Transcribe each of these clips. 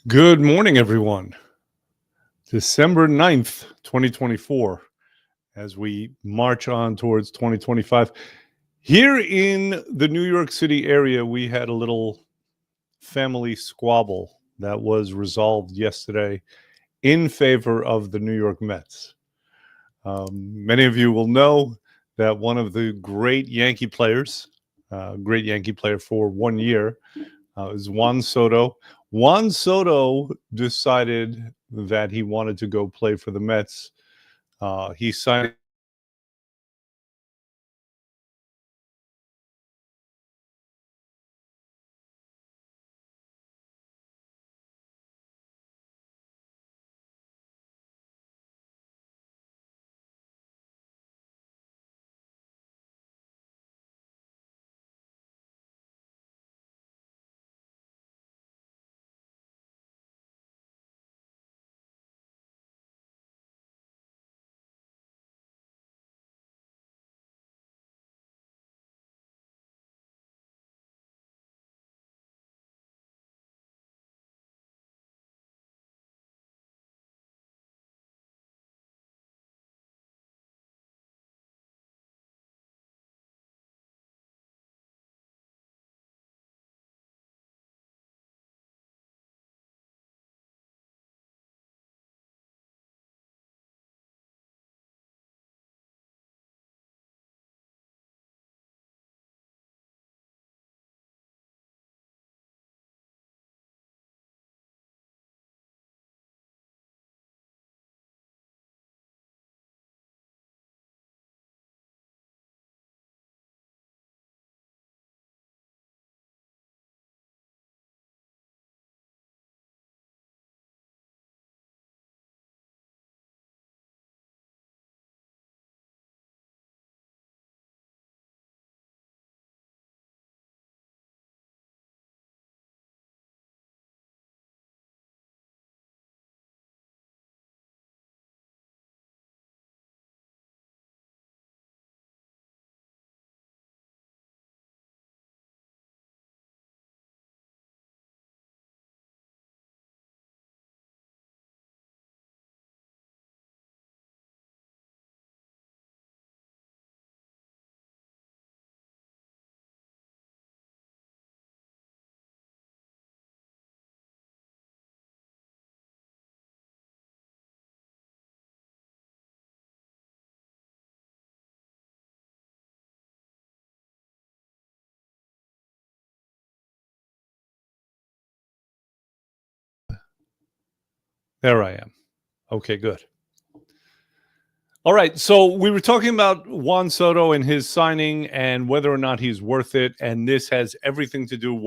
Good morning, everyone. December 9th, 2024, as we march on towards 2025. Here in the New York City area, we had a little family squabble that was resolved yesterday in favor of the New York Mets. Many of you will know that one of the great Yankee players, great Yankee player for 1 year, is Juan Soto. Juan Soto decided that he wanted to go play for the Mets. He signed. There I am. Okay, good. All right. So we were talking about Juan Soto and his signing and whether or not he's worth it. And this has everything to do with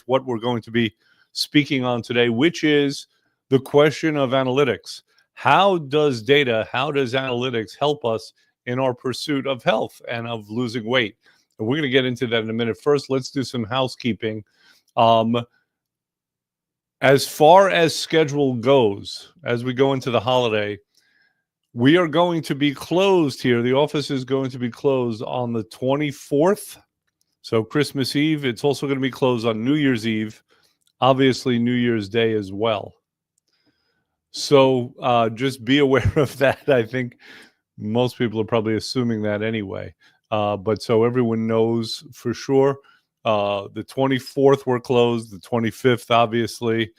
what we're going to be speaking on today, which is the question of analytics. How does data, how does analytics help us in our pursuit of health and of losing weight? And we're going to get into that in a minute. First, let's do some housekeeping. Um, as far as schedule goes, as we go into the holiday, we are going to be closed here. The office is going to be closed on the 24th. So Christmas Eve. It's also going to be closed on New Year's Eve, obviously New Year's Day as well. So just be aware of that. I think most people are probably assuming that anyway. But so everyone knows for sure. The 24th we're closed, the 25th, obviously,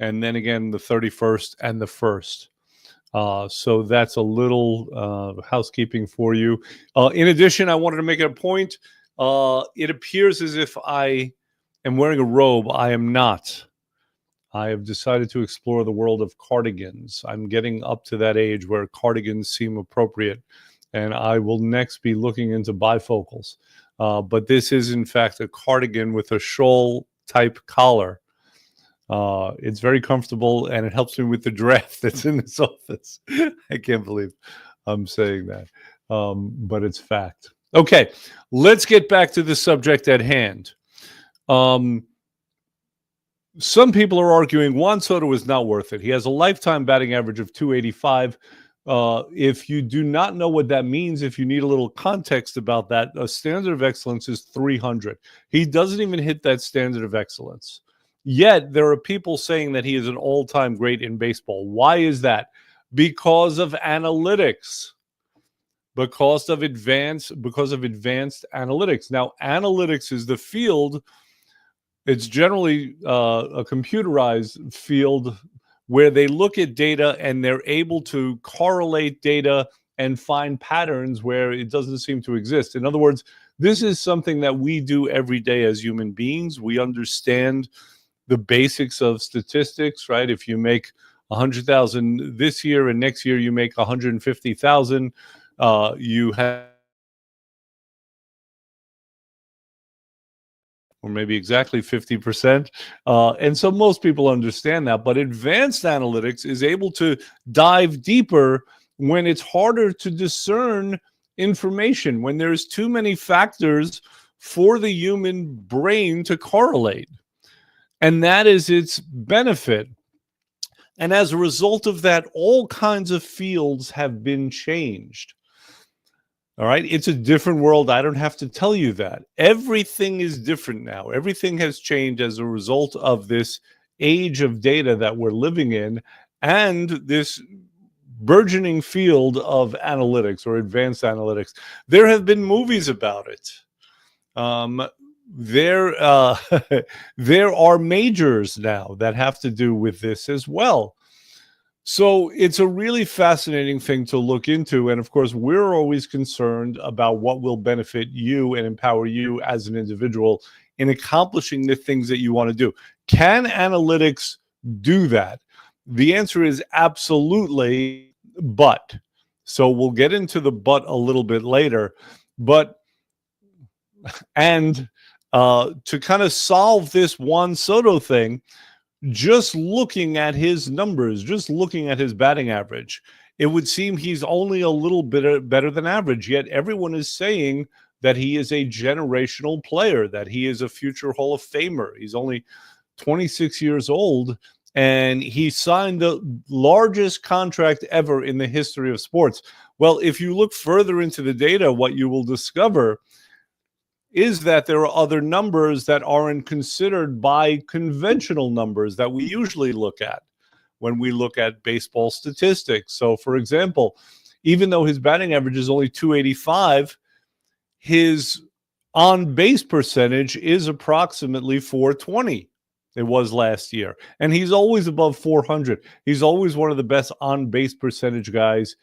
and then again the 31st and the 1st. So that's a little housekeeping for you. In addition, I wanted to make a point. It appears as if I am wearing a robe. I am not. I have decided to explore the world of cardigans. I'm getting up to that age where cardigans seem appropriate, and I will next be looking into bifocals. But this is, in fact, a cardigan with a shawl type collar. It's very comfortable and it helps me with the draft that's in this office. I can't believe I'm saying that, but it's fact. Okay, let's get back to the subject at hand. Some people are arguing Juan Soto is not worth it. He has a lifetime batting average of 285. If you do not know what that means, if you need a little context about that, a standard of excellence is 300. He doesn't even hit that standard of excellence. Yet there are people saying that he is an all-time great in baseball. Why is that? Because of analytics. Because of advanced analytics. Now, analytics is the field. It's generally a computerized field where they look at data and they're able to correlate data and find patterns where it doesn't seem to exist. In other words, this is something that we do every day as human beings. We understand the basics of statistics, right? If you make 100,000 this year and next year you make 150,000, you have, or maybe exactly 50%. And so most people understand that. But advanced analytics is able to dive deeper when it's harder to discern information, when there's too many factors for the human brain to correlate. And that is its benefit. And as a result of that, all kinds of fields have been changed. All right. It's a different world. I don't have to tell you that. Everything is different now. Everything has changed as a result of this age of data that we're living in and this burgeoning field of analytics or advanced analytics. There have been movies about it. There are majors now that have to do with this as well. So it's a really fascinating thing to look into. And of course, we're always concerned about what will benefit you and empower you as an individual in accomplishing the things that you want to do. Can analytics do that? The answer is absolutely, but. So we'll get into the but a little bit later. But, and to kind of solve this Juan Soto thing, just looking at his numbers, just looking at his batting average, it would seem he's only a little bit better than average. Yet everyone is saying that he is a generational player, that he is a future Hall of Famer. He's only 26 years old, and he signed the largest contract ever in the history of sports. Well, if you look further into the data, what you will discover is that there are other numbers that aren't considered by conventional numbers that we usually look at when we look at baseball statistics. So, for example, even though his batting average is only 285, his on-base percentage is approximately 420. It was last year. And he's always above 400. He's always one of the best on-base percentage guys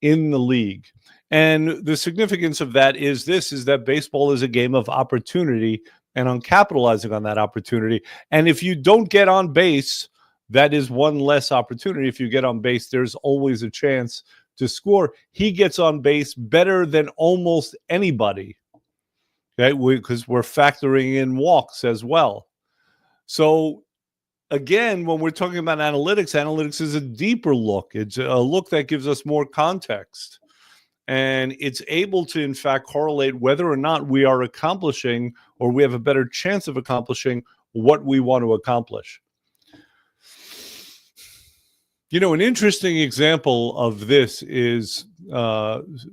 in the league. And the significance of that is that baseball is a game of opportunity and on capitalizing on that opportunity. And if you don't get on base, that is one less opportunity. If you get on base, there's always a chance to score. He gets on base better than almost anybody, okay? Because we're factoring in walks as well. So again, when we're talking about analytics is a deeper look. It's a look that gives us more context. And it's able to, in fact, correlate whether or not we are accomplishing or we have a better chance of accomplishing what we want to accomplish. You know, an interesting example of this is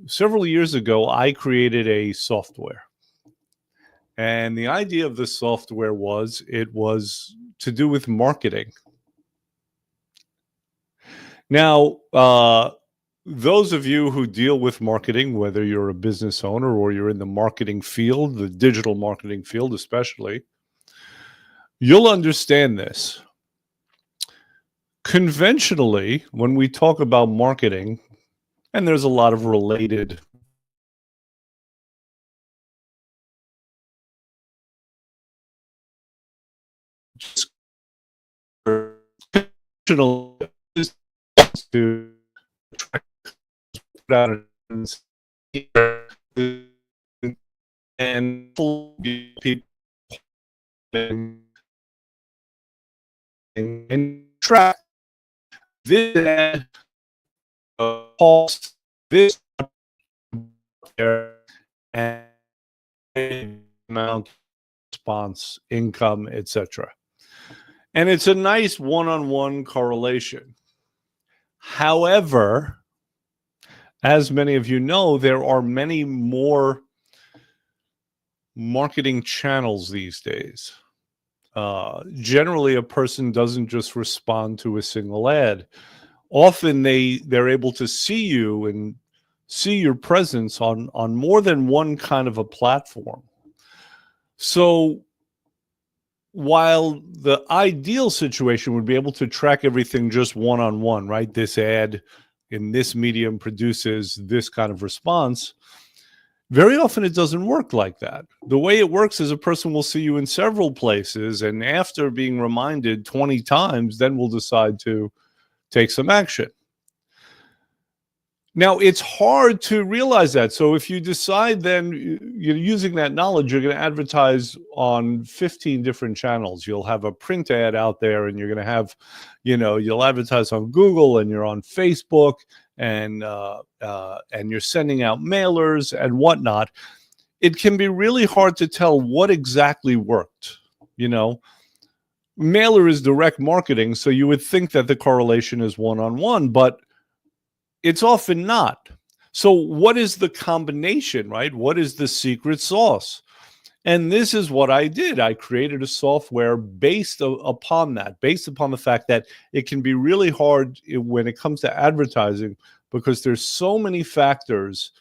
several years ago, I created a software. And the idea of the software was it was to do with marketing. Now, those of you who deal with marketing, whether you're a business owner or you're in the marketing field, the digital marketing field especially, you'll understand this. Conventionally, when we talk about marketing, and there's a lot of related to and people and track this cost this and amount response income, etc. And it's a nice one-on-one correlation. However, as many of you know, there are many more marketing channels these days. generally a person doesn't just respond to a single ad. Often they're able to see you and see your presence on more than one kind of a platform. So while the ideal situation would be able to track everything just one on one, right? This ad in this medium produces this kind of response. Very often it doesn't work like that. The way it works is a person will see you in several places, and after being reminded 20 times, then will decide to take some action. Now, it's hard to realize that. So if you decide then you're using that knowledge, you're going to advertise on 15 different channels. You'll have a print ad out there, and you're going to have, you'll advertise on Google, and you're on Facebook, and you're sending out mailers and whatnot. It can be really hard to tell what exactly worked. You know, mailer is direct marketing, so you would think that the correlation is one-on-one, but it's often not. So what is the combination, right? What is the secret sauce? And this is what I did. I created a software based upon that, based upon the fact that it can be really hard when it comes to advertising, because there's so many factors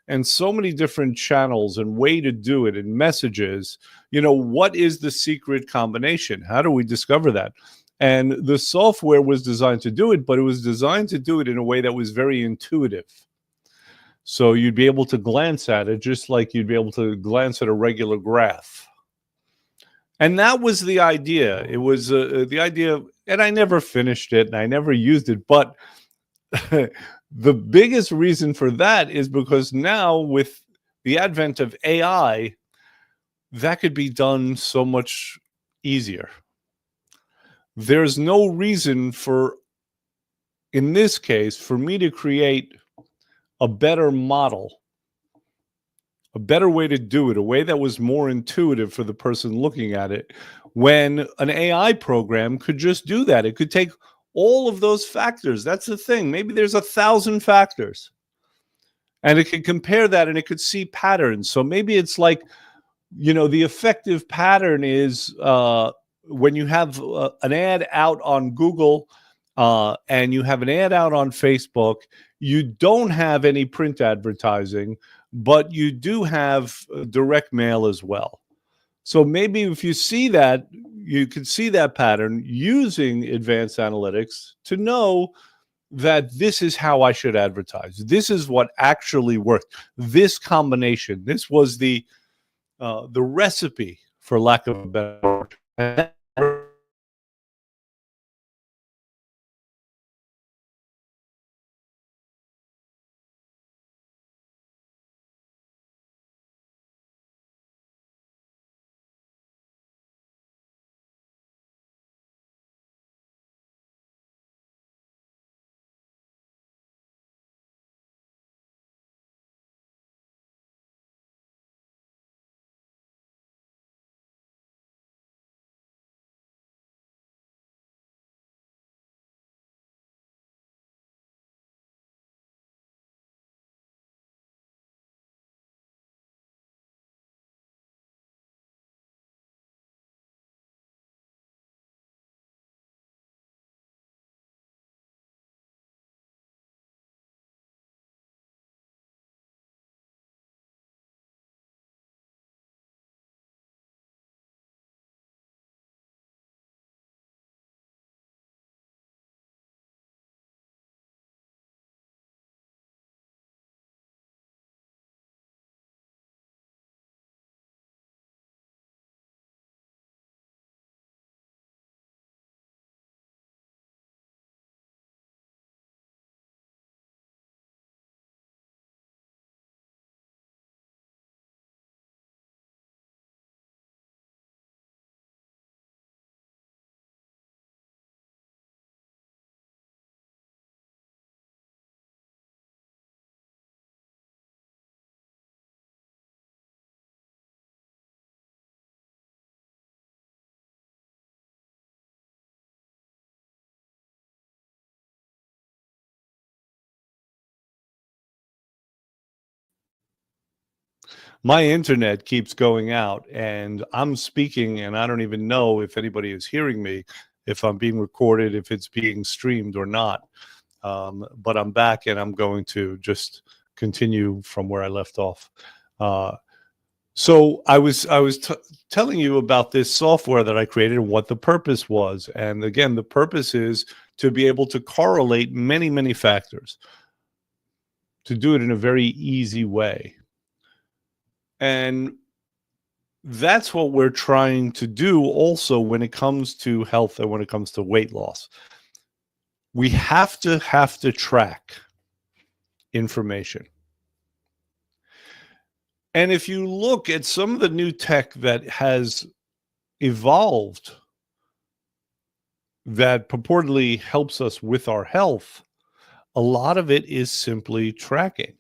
and so many different channels and way to do it and messages. What is the secret combination? How do we discover that? And the software was designed to do it, but it was designed to do it in a way that was very intuitive. So you'd be able to glance at it just like you'd be able to glance at a regular graph. And that was the idea. It was the idea, and I never finished it and I never used it. But the biggest reason for that is because now, with the advent of AI, that could be done so much easier. There's no reason in this case, for me to create a better model, a better way to do it, a way that was more intuitive for the person looking at it, when an AI program could just do that. It could take all of those factors. That's the thing. Maybe there's 1,000 factors, and it could compare that, and it could see patterns. So maybe it's like, the effective pattern is when you have an ad out on Google and you have an ad out on Facebook, you don't have any print advertising, but you do have direct mail as well. So maybe if you see that, you can see that pattern using advanced analytics to know that this is how I should advertise. This is what actually worked. This combination, this was the recipe, for lack of a better word. my internet keeps going out, and I'm speaking, and I don't even know if anybody is hearing me, if I'm being recorded, if it's being streamed or not. But I'm back, and I'm going to just continue from where I left off. So I was telling you about this software that I created and what the purpose was. And again, the purpose is to be able to correlate many, many factors, to do it in a very easy way. And that's what we're trying to do also when it comes to health and when it comes to weight loss. We have to track information. And if you look at some of the new tech that has evolved that purportedly helps us with our health, a lot of it is simply tracking.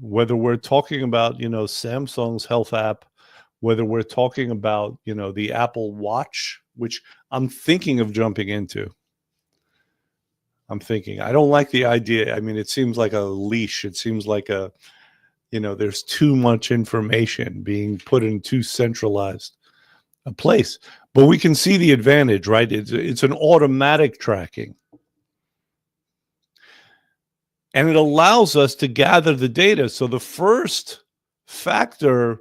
Whether we're talking about, Samsung's health app, whether we're talking about, the Apple Watch, which I'm thinking of jumping into. I don't like the idea. I mean, it seems like a leash. It seems like there's too much information being put in too centralized a place. But we can see the advantage, right? It's an automatic tracking. And it allows us to gather the data. So the first factor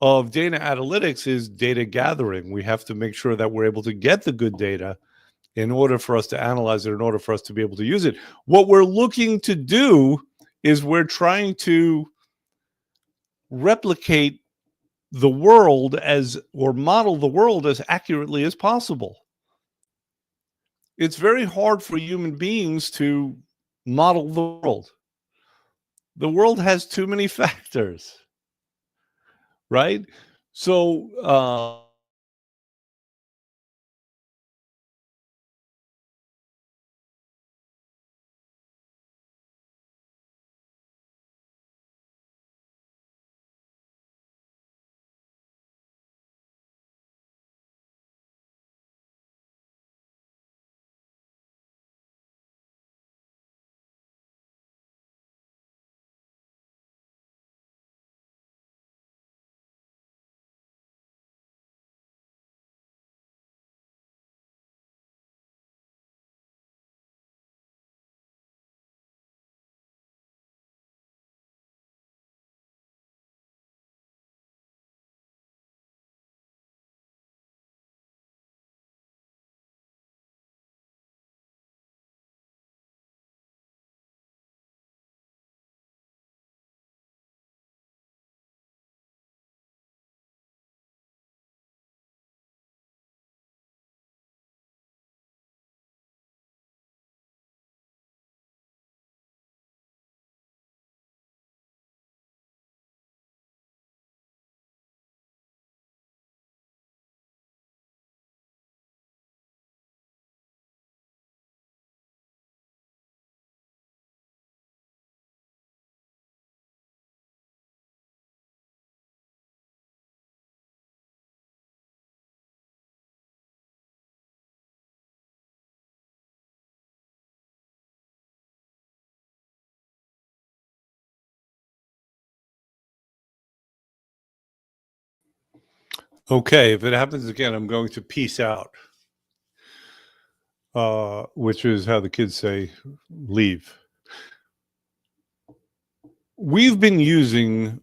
of data analytics is data gathering. We have to make sure that we're able to get the good data in order for us to analyze it, in order for us to be able to use it. What we're looking to do is we're trying to replicate the world or model the world as accurately as possible. It's very hard for human beings to model the world. The world has too many factors, right? So, okay, if it happens again, I'm going to peace out, which is how the kids say leave. We've been using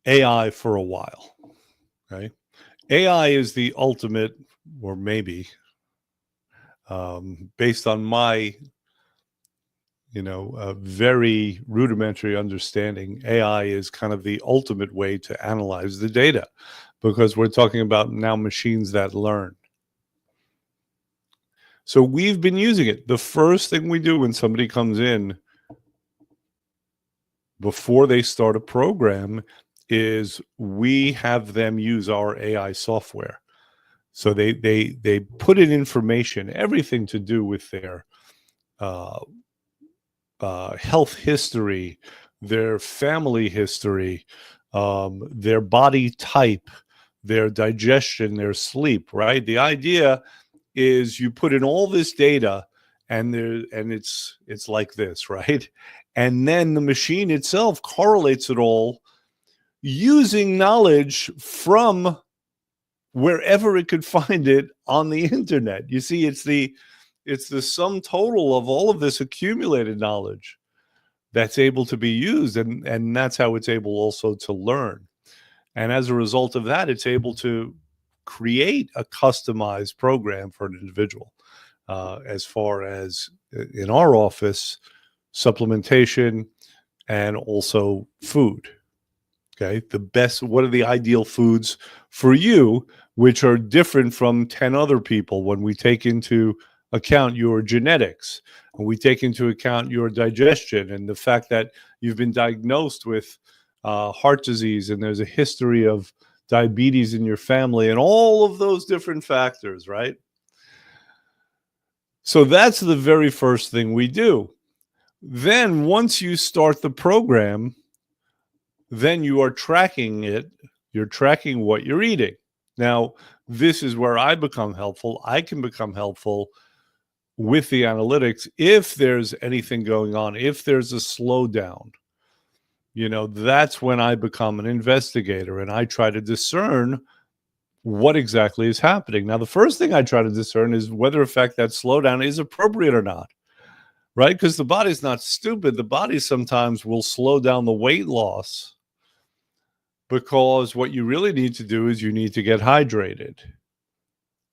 AI for a while, right? AI is the ultimate, or maybe, based on my, very rudimentary understanding, AI is kind of the ultimate way to analyze the data, because we're talking about now machines that learn. So we've been using it. The first thing we do when somebody comes in before they start a program is we have them use our AI software. So they put in information, everything to do with their health history, their family history, their body type, their digestion, their sleep, right? The idea is you put in all this data and it's like this, right? And then the machine itself correlates it all using knowledge from wherever it could find it on the internet. You see, it's the sum total of all of this accumulated knowledge that's able to be used, and that's how it's able also to learn. And as a result of that, it's able to create a customized program for an individual. As far as in our office, supplementation and also food. Okay, what are the ideal foods for you, which are different from 10 other people when we take into account your genetics, and we take into account your digestion and the fact that you've been diagnosed with heart disease and there's a history of diabetes in your family and all of those different factors, right? So that's the very first thing we do. Then once you start the program, then you are tracking it. You're tracking what you're eating. Now, this is where I become helpful. I can become helpful with the analytics if there's anything going on, if there's a slowdown. That's when I become an investigator and I try to discern what exactly is happening. Now, the first thing I try to discern is whether, in fact, that slowdown is appropriate or not, right? Because the body's not stupid. The body sometimes will slow down the weight loss because what you really need to do is you need to get hydrated.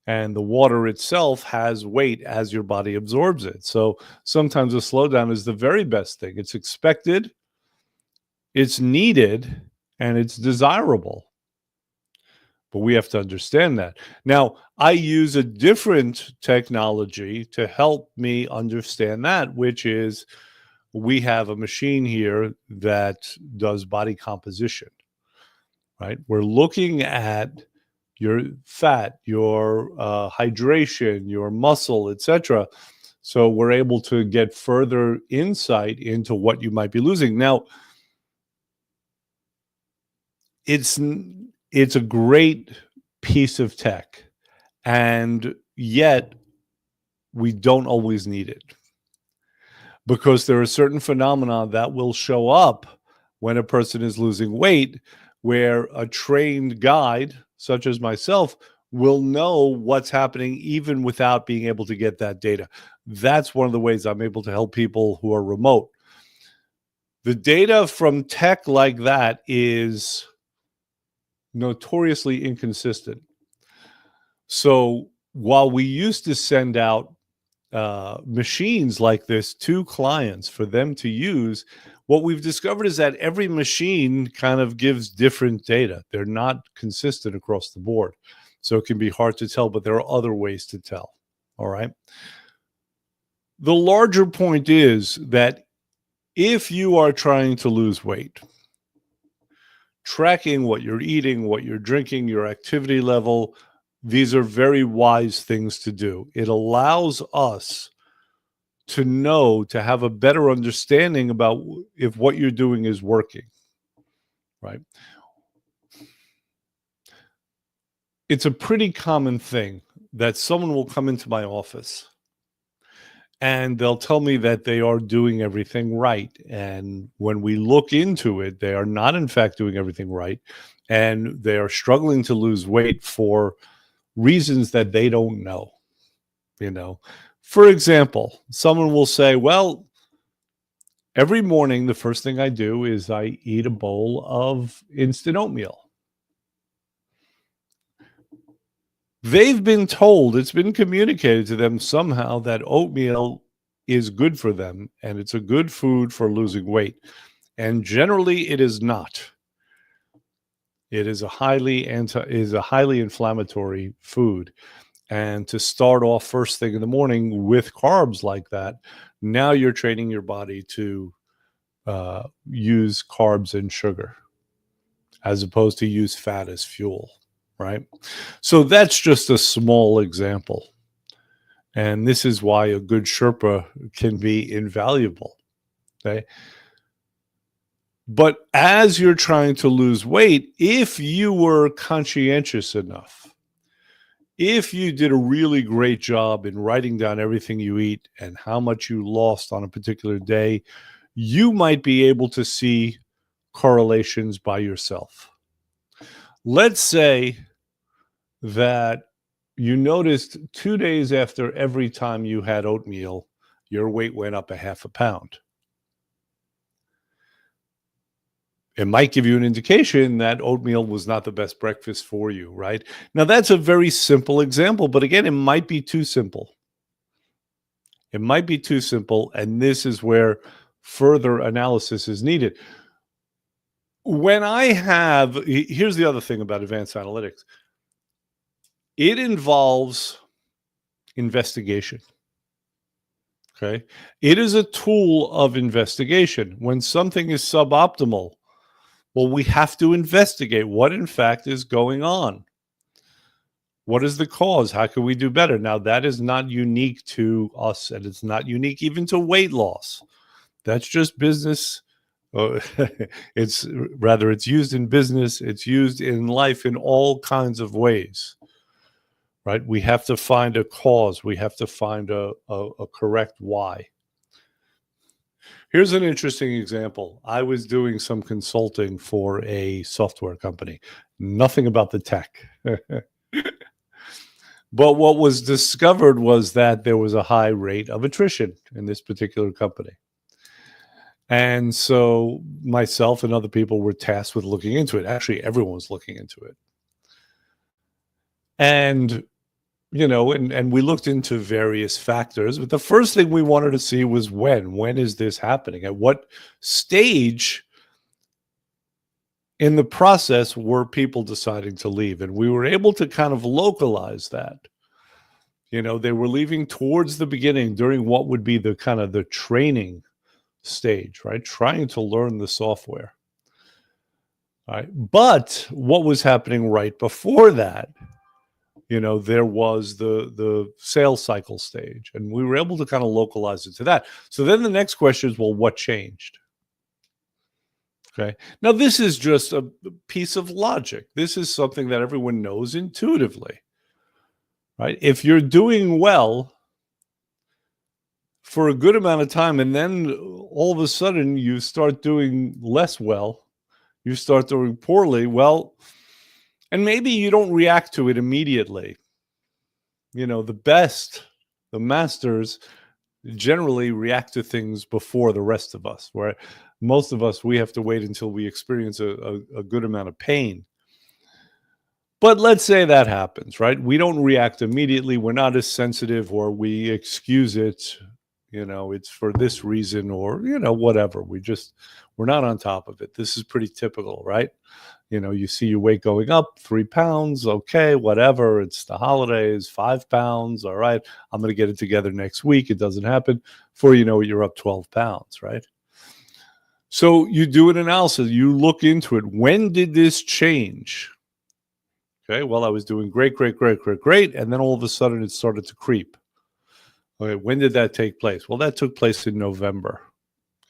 And the water itself has weight as your body absorbs it. So sometimes a slowdown is the very best thing. It's expected, it's needed, and it's desirable. But we have to understand that. Now, I use a different technology to help me understand that, which is we have a machine here that does body composition, right? We're looking at your fat, your hydration, your muscle, etc. So we're able to get further insight into what you might be losing. Now, it's a great piece of tech, and yet we don't always need it, because there are certain phenomena that will show up when a person is losing weight where a trained guide, such as myself, will know what's happening even without being able to get that data. That's one of the ways I'm able to help people who are remote. The data from tech like that is notoriously inconsistent. So while we used to send out machines like this to clients for them to use, what we've discovered is that every machine kind of gives different data. They're not consistent across the board. So it can be hard to tell, but there are other ways to tell. All right. The larger point is that if you are trying to lose weight, tracking what you're eating, what you're drinking, your activity level, these are very wise things to do. It allows us to know, to have a better understanding about if what you're doing is working, right? It's a pretty common thing that someone will come into my office and they'll tell me that they are doing everything right. And when we look into it, they are not, in fact, doing everything right. And they are struggling to lose weight for reasons that they don't know. For example, someone will say, well, every morning, the first thing I do is I eat a bowl of instant oatmeal. They've been told, it's been communicated to them somehow that oatmeal is good for them and it's a good food for losing weight. And generally it is not. It is a highly inflammatory food. And to start off first thing in the morning with carbs like that, now you're training your body to use carbs and sugar as opposed to use fat as fuel, right? So that's just a small example. And this is why a good Sherpa can be invaluable, okay? But as you're trying to lose weight, if you were conscientious enough, if you did a really great job in writing down everything you eat and how much you lost on a particular day, you might be able to see correlations by yourself. Let's say that you noticed 2 days after every time you had oatmeal, your weight went up a half a pound. It might give you an indication that oatmeal was not the best breakfast for you, right? Now, that's a very simple example, but again, it might be too simple. It might be too simple, and this is where further analysis is needed. Here's the other thing about advanced analytics. It involves investigation. Okay. It is a tool of investigation. When something is suboptimal, well, we have to investigate what in fact is going on. What is the cause? How can we do better? Now, that is not unique to us, and it's not unique even to weight loss. That's just business. It's used in business. It's used in life in all kinds of ways, right? We have to find a cause. We have to find a correct why. Here's an interesting example. I was doing some consulting for a software company. Nothing about the tech. But what was discovered was that there was a high rate of attrition in this particular company. And so myself and other people were tasked with looking into it. Actually, everyone was looking into it. And, and we looked into various factors. But the first thing we wanted to see was when. When is this happening? At what stage in the process were people deciding to leave? And we were able to kind of localize that. They were leaving towards the beginning during what would be the kind of the training stage, right? Trying to learn the software. All right. But what was happening right before that, there was the sales cycle stage, and we were able to kind of localize it to that. So then the next question is, well, what changed? Okay. Now, this is just a piece of logic. This is something that everyone knows intuitively, right? If you're doing well for a good amount of time, and then all of a sudden you start doing less well, you start doing poorly, well, and maybe you don't react to it immediately. The masters generally react to things before the rest of us, where most of us, we have to wait until we experience a good amount of pain. But let's say that happens, right? We don't react immediately. We're not as sensitive, or we excuse it. It's for this reason, or, whatever. We're not on top of it. This is pretty typical, right? You see your weight going up 3 pounds. Okay, whatever. It's the holidays, 5 pounds. All right. I'm going to get it together next week. It doesn't happen. Before you know it, you're up 12 pounds, right? So you do an analysis. You look into it. When did this change? Okay, well, I was doing great. And then all of a sudden it started to creep. Okay, when did that take place? Well, that took place in November.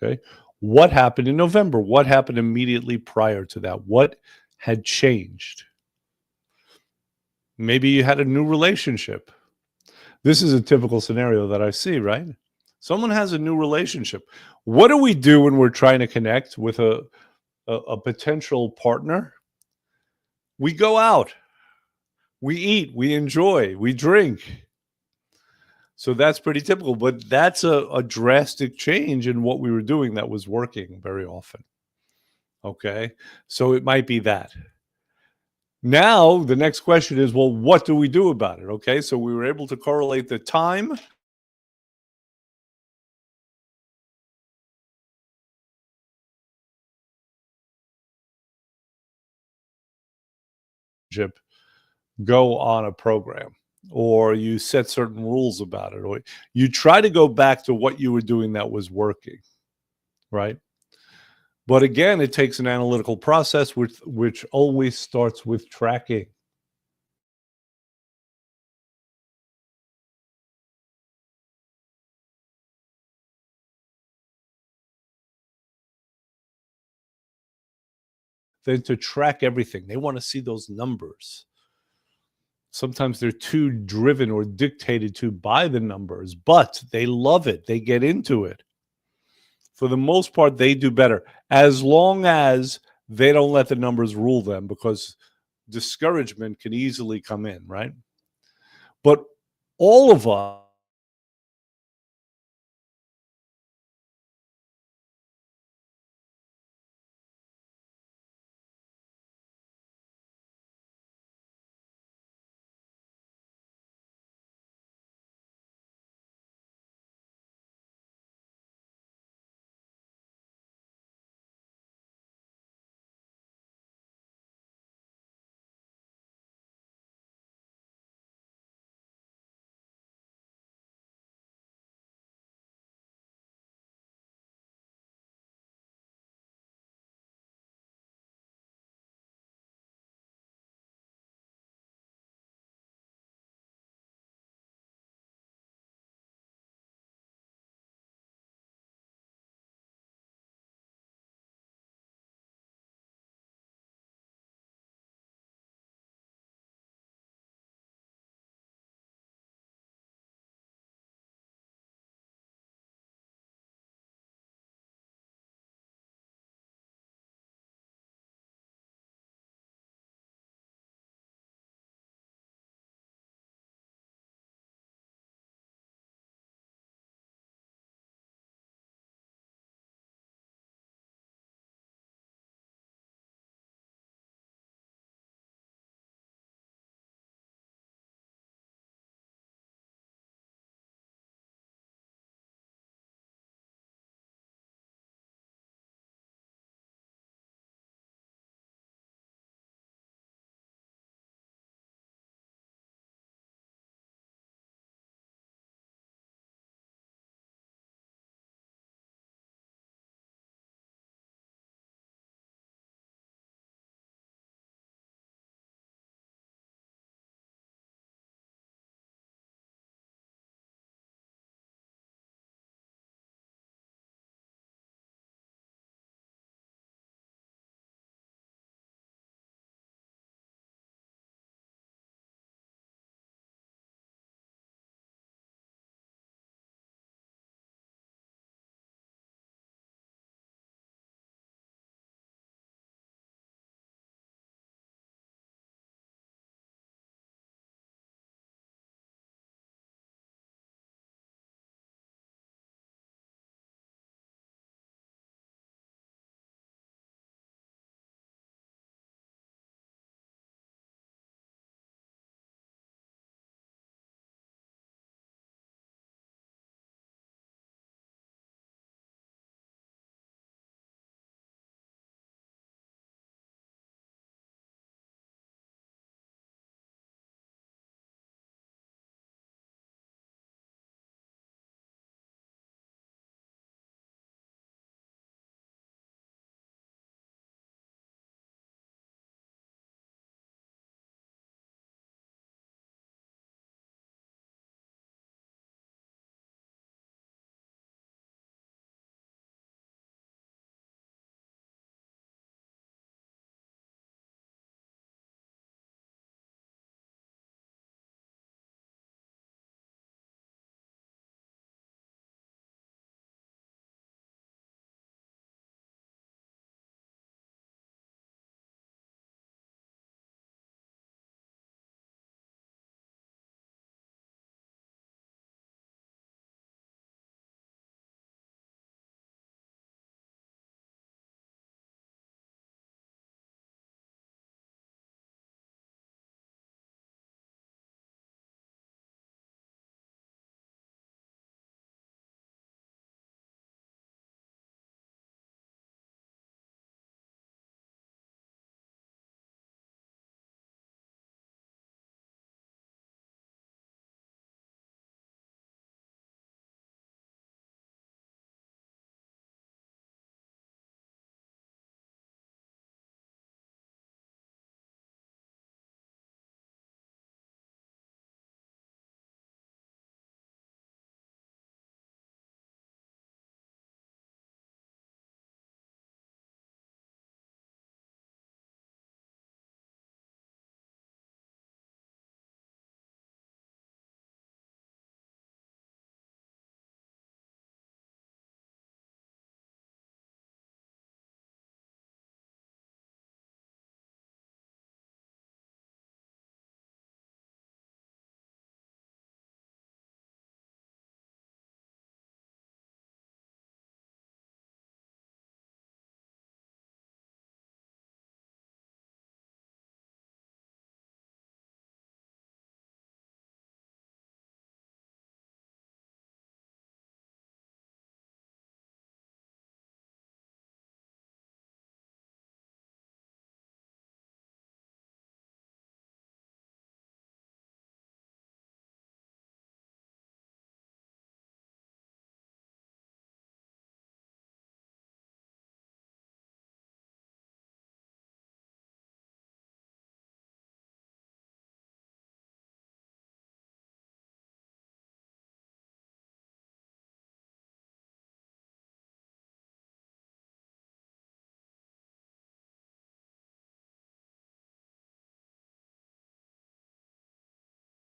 Okay, what happened in November? What happened immediately prior to that? What had changed? Maybe you had a new relationship. This is a typical scenario that I see, right? Someone has a new relationship. What do we do when we're trying to connect with a potential partner? We go out. We eat. We enjoy. We drink. So that's pretty typical, but that's a drastic change in what we were doing that was working very often. Okay, so it might be that. Now, the next question is, well, what do we do about it? Okay, so we were able to correlate the time go on a program, or you set certain rules about it, or you try to go back to what you were doing that was working, right? But again, it takes an analytical process, which always starts with tracking. Then to track everything, they want to see those numbers. Sometimes they're too driven or dictated to by the numbers, but they love it. They get into it. For the most part, they do better as long as they don't let the numbers rule them, because discouragement can easily come in, right? But all of us